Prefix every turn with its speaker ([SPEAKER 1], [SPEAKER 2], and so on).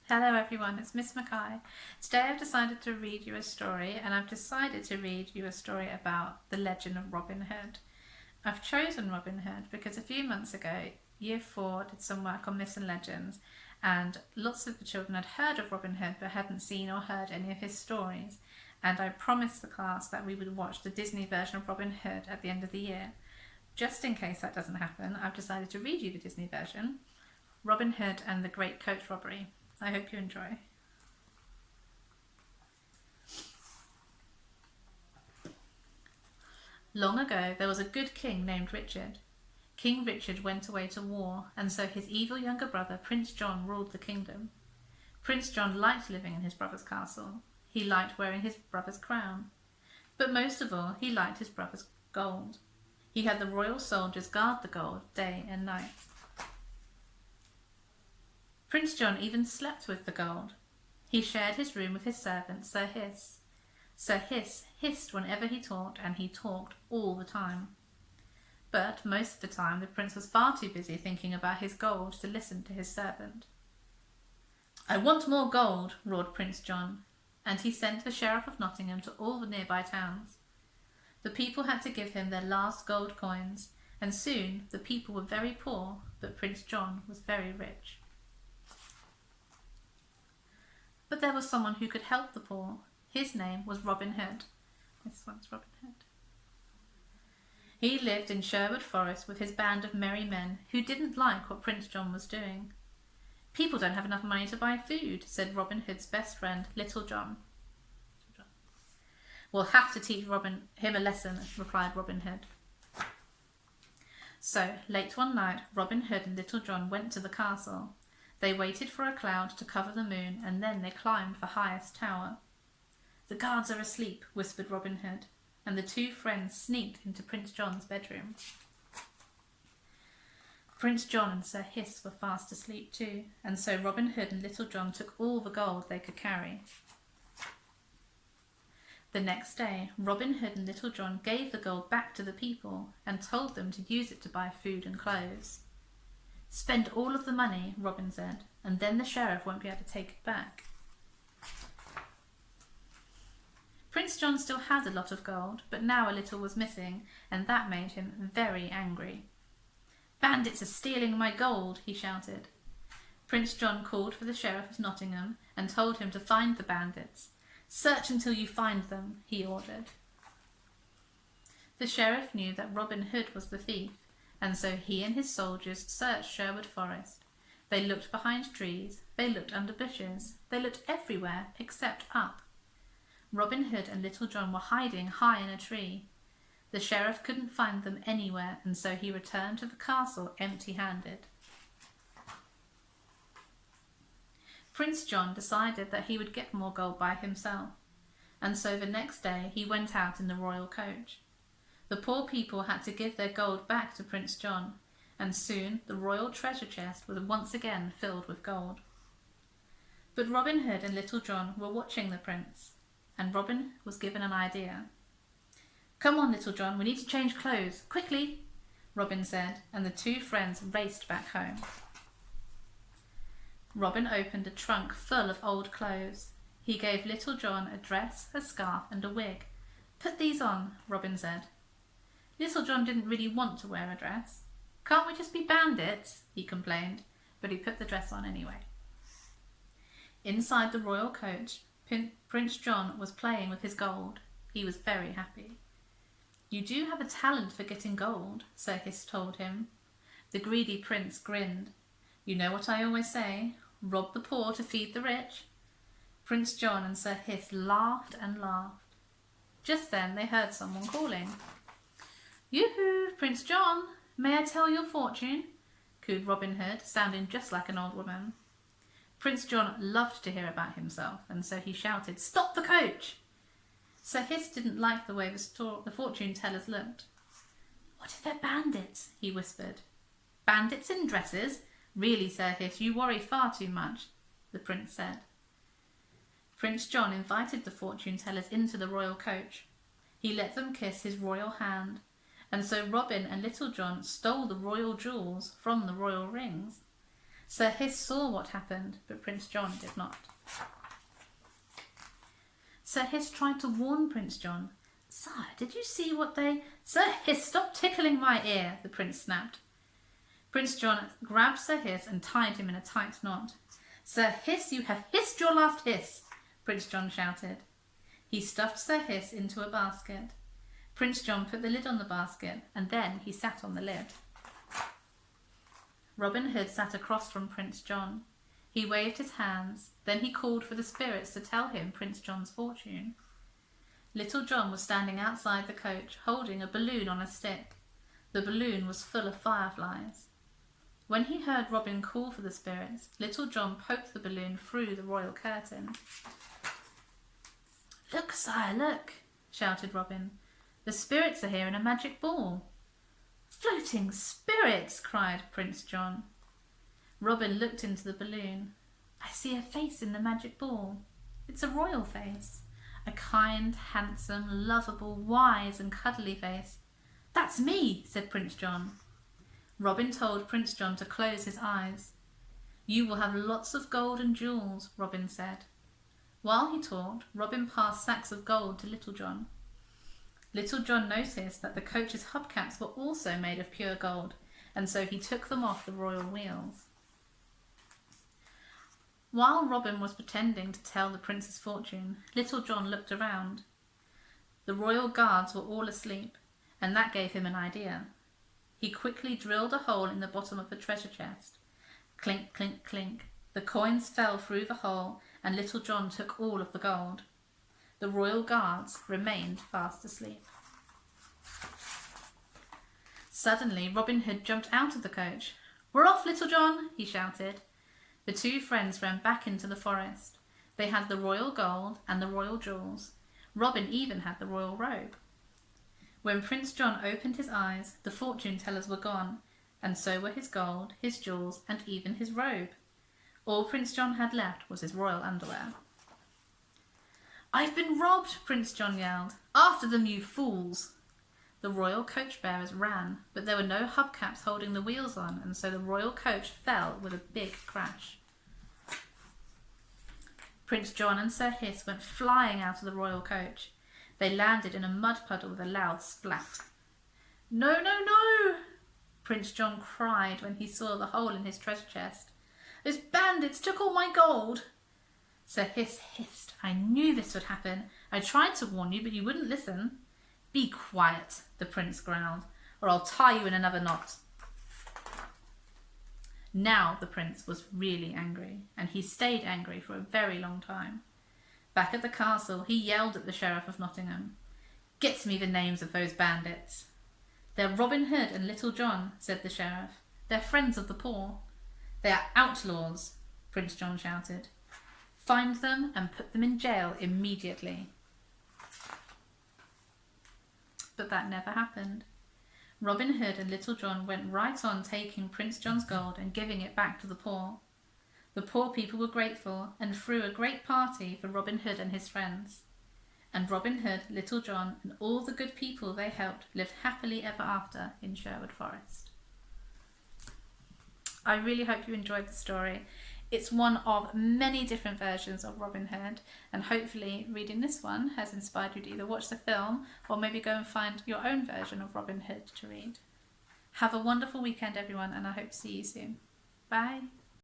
[SPEAKER 1] Hello everyone, it's Miss McKay. Today I've decided to read you a story, and I've decided to read you a story about the legend of Robin Hood. I've chosen Robin Hood because a few months ago, Year 4 did some work on myths and legends, and lots of the children had heard of Robin Hood but hadn't seen or heard any of his stories. And I promised the class that we would watch the Disney version of Robin Hood at the end of the year. Just in case that doesn't happen, I've decided to read you the Disney version, Robin Hood and the Great Coach Robbery. I hope you enjoy. Long ago there was a good king named Richard. King Richard went away to war, and so his evil younger brother Prince John ruled the kingdom. Prince John liked living in his brother's castle. He liked wearing his brother's crown. But most of all, he liked his brother's gold. He had the royal soldiers guard the gold day and night. Prince John even slept with the gold. He shared his room with his servant, Sir Hiss. Sir Hiss hissed whenever he talked, and he talked all the time. But most of the time the prince was far too busy thinking about his gold to listen to his servant. "I want more gold," roared Prince John, and he sent the Sheriff of Nottingham to all the nearby towns. The people had to give him their last gold coins, and soon the people were very poor, but Prince John was very rich. But there was someone who could help the poor. His name was Robin Hood. This one's Robin Hood. He lived in Sherwood Forest with his band of merry men who didn't like what Prince John was doing. "People don't have enough money to buy food," said Robin Hood's best friend, Little John. "We'll have to teach him a lesson," replied Robin Hood. So, late one night, Robin Hood and Little John went to the castle. They waited for a cloud to cover the moon, and then they climbed the highest tower. "The guards are asleep," whispered Robin Hood, and the two friends sneaked into Prince John's bedroom. Prince John and Sir Hiss were fast asleep too, and so Robin Hood and Little John took all the gold they could carry. The next day, Robin Hood and Little John gave the gold back to the people and told them to use it to buy food and clothes. "Spend all of the money," Robin said, "and then the sheriff won't be able to take it back." Prince John still had a lot of gold, but now a little was missing, and that made him very angry. "Bandits are stealing my gold," he shouted. Prince John called for the Sheriff of Nottingham and told him to find the bandits. "Search until you find them," he ordered. The sheriff knew that Robin Hood was the thief, and so he and his soldiers searched Sherwood Forest. They looked behind trees, they looked under bushes, they looked everywhere except up. Robin Hood and Little John were hiding high in a tree. The sheriff couldn't find them anywhere, and so he returned to the castle empty-handed. Prince John decided that he would get more gold by himself, and so the next day he went out in the royal coach. The poor people had to give their gold back to Prince John, and soon the royal treasure chest was once again filled with gold. But Robin Hood and Little John were watching the prince, and Robin was given an idea. "Come on, Little John, we need to change clothes, quickly," Robin said, and the two friends raced back home. Robin opened a trunk full of old clothes. He gave Little John a dress, a scarf, and a wig. "Put these on," Robin said. Little John didn't really want to wear a dress. "Can't we just be bandits?" he complained, but he put the dress on anyway. Inside the royal coach, Prince John was playing with his gold. He was very happy. "You do have a talent for getting gold," Sir Hiss told him. The greedy prince grinned. "You know what I always say, rob the poor to feed the rich." Prince John and Sir Hiss laughed and laughed. Just then they heard someone calling. "Yoo-hoo, Prince John, may I tell your fortune?" cooed Robin Hood, sounding just like an old woman. Prince John loved to hear about himself, and so he shouted, "Stop the coach!" Sir Hiss didn't like the way the fortune tellers looked. "What if they're bandits?" he whispered. "Bandits in dresses? Really, Sir Hiss, you worry far too much," the prince said. Prince John invited the fortune tellers into the royal coach. He let them kiss his royal hand, and so Robin and Little John stole the royal jewels from the royal rings. Sir Hiss saw what happened, but Prince John did not. Sir Hiss tried to warn Prince John. Sire, did you see what they... Sir Hiss, stop tickling my ear, the prince snapped. Prince John grabbed Sir Hiss and tied him in a tight knot. Sir Hiss, you have hissed your last hiss, Prince John shouted. He stuffed Sir Hiss into a basket. Prince John put the lid on the basket, and then he sat on the lid. Robin Hood sat across from Prince John. He waved his hands, then he called for the spirits to tell him Prince John's fortune. Little John was standing outside the coach, holding a balloon on a stick. The balloon was full of fireflies. When he heard Robin call for the spirits, Little John poked the balloon through the royal curtain. Look, sire, look, shouted Robin. The spirits are here in a magic ball. Floating spirits, cried Prince John. Robin looked into the balloon. I see a face in the magic ball. It's a royal face. A kind, handsome, lovable, wise and cuddly face. That's me, said Prince John. Robin told Prince John to close his eyes. You will have lots of gold and jewels, Robin said. While he talked, Robin passed sacks of gold to Little John. Little John noticed that the coach's hubcaps were also made of pure gold, and so he took them off the royal wheels. While Robin was pretending to tell the prince's fortune, Little John looked around. The royal guards were all asleep, and that gave him an idea. He quickly drilled a hole in the bottom of the treasure chest. Clink, clink, clink. The coins fell through the hole, and Little John took all of the gold. The royal guards remained fast asleep. Suddenly, Robin Hood jumped out of the coach. We're off, Little John, he shouted. The two friends ran back into the forest. They had the royal gold and the royal jewels. Robin even had the royal robe. When Prince John opened his eyes, the fortune tellers were gone, and so were his gold, his jewels, and even his robe. All Prince John had left was his royal underwear. I've been robbed, Prince John yelled. After them, you fools! The royal coach bearers ran, but there were no hubcaps holding the wheels on, and so the royal coach fell with a big crash. Prince John and Sir Hiss went flying out of the royal coach. They landed in a mud puddle with a loud splat. No, no, no! Prince John cried when he saw the hole in his treasure chest. Those bandits took all my gold! Sir Hiss hissed. I knew this would happen. I tried to warn you, but you wouldn't listen. Be quiet, the prince growled, or I'll tie you in another knot. Now the prince was really angry, and he stayed angry for a very long time. Back at the castle, he yelled at the Sheriff of Nottingham. Get me the names of those bandits. They're Robin Hood and Little John, said the sheriff. They're friends of the poor. They are outlaws, Prince John shouted. Find them and put them in jail immediately. But that never happened. Robin Hood and Little John went right on taking Prince John's gold and giving it back to the poor. The poor people were grateful and threw a great party for Robin Hood and his friends. And Robin Hood, Little John, and all the good people they helped lived happily ever after in Sherwood Forest. I really hope you enjoyed the story. It's one of many different versions of Robin Hood, and hopefully reading this one has inspired you to either watch the film or maybe go and find your own version of Robin Hood to read. Have a wonderful weekend, everyone, and I hope to see you soon. Bye.